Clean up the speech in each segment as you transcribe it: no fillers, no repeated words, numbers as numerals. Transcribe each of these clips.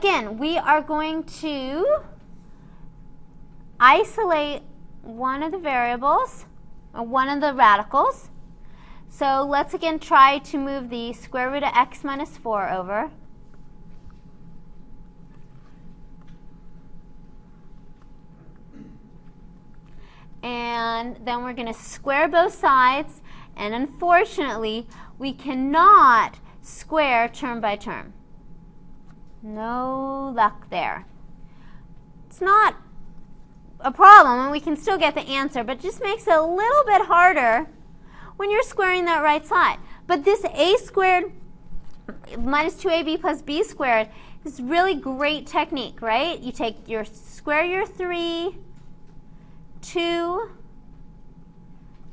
again, we are going to isolate one of the variables, or one of the radicals. So let's again try to move the square root of x minus 4 over. And then we're going to square both sides, and unfortunately we cannot square term by term. No luck there. It's not a problem, and we can still get the answer, but it just makes it a little bit harder when you're squaring that right side. But this a squared minus 2ab plus b squared is really great technique, right? You take your square your 3, 2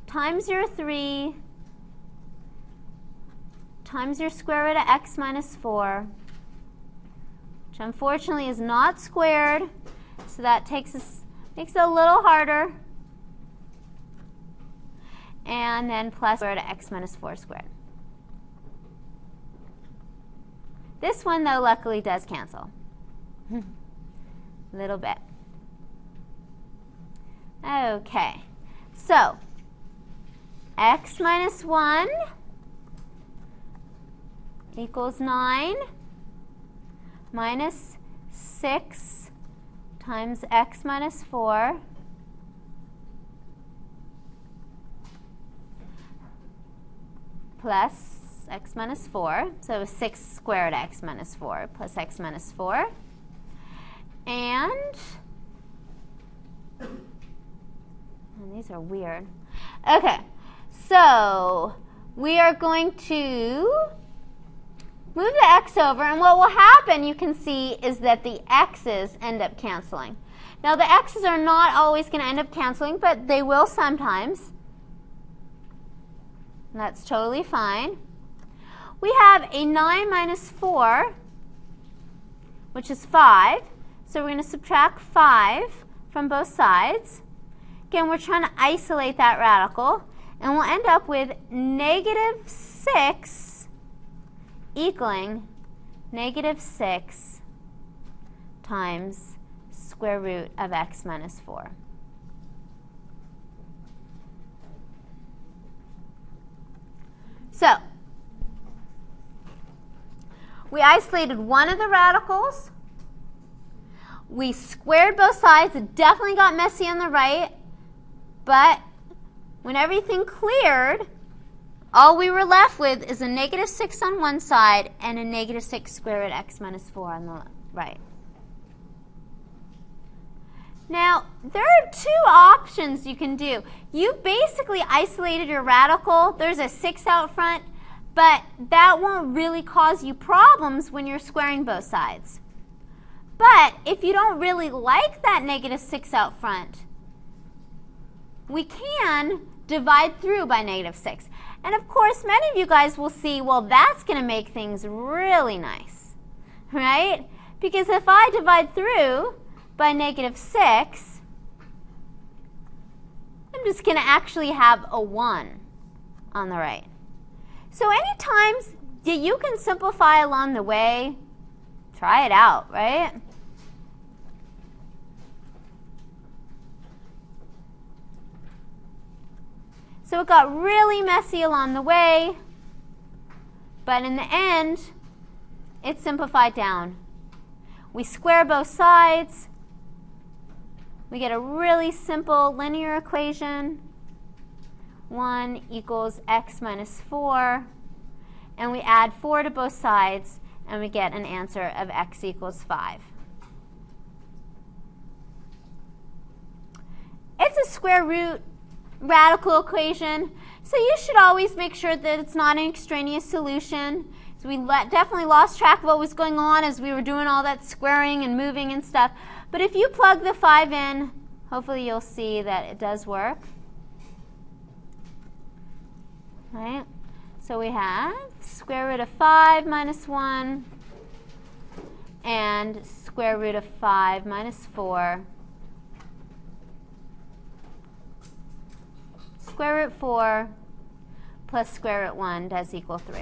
times your 3 times your square root of x minus 4, which unfortunately is not squared, so that makes it a little harder, and then plus square root of x minus 4 squared. This one, though, luckily does cancel. A little bit. Okay, so x minus 1 equals 9 minus 6 times x minus 4 plus x minus 4. So it was 6 squared x minus 4 plus x minus 4. And these are weird. Okay, so we are going to move the x over, and what will happen, you can see, is that the x's end up canceling. Now, the x's are not always going to end up canceling, but they will sometimes. That's totally fine. We have a 9 minus 4, which is 5. So we're going to subtract 5 from both sides. Again, we're trying to isolate that radical, and we'll end up with negative 6 equaling negative 6 times square root of x minus 4. So we isolated one of the radicals. We squared both sides. It definitely got messy on the right. But when everything cleared, all we were left with is a negative 6 on one side and a negative 6 square root x minus 4 on the right. Now, there are two options you can do. You basically isolated your radical. There's a 6 out front, but that won't really cause you problems when you're squaring both sides. But if you don't really like that negative 6 out front, we can divide through by negative 6. And of course, many of you guys will see, well, that's going to make things really nice, right? Because if I divide through by negative 6, I'm just going to actually have a 1 on the right. So any times that you can simplify along the way, try it out, right? So it got really messy along the way, but in the end, it simplified down. We square both sides. We get a really simple linear equation. 1 equals x minus 4. And we add 4 to both sides, and we get an answer of x equals 5. It's a square root radical equation, so you should always make sure that it's not an extraneous solution. So we definitely lost track of what was going on as we were doing all that squaring and moving and stuff. But if you plug the 5 in, hopefully you'll see that it does work. Right? So we have square root of 5 minus 1 and square root of 5 minus 4. Square root 4 plus square root 1 does equal 3.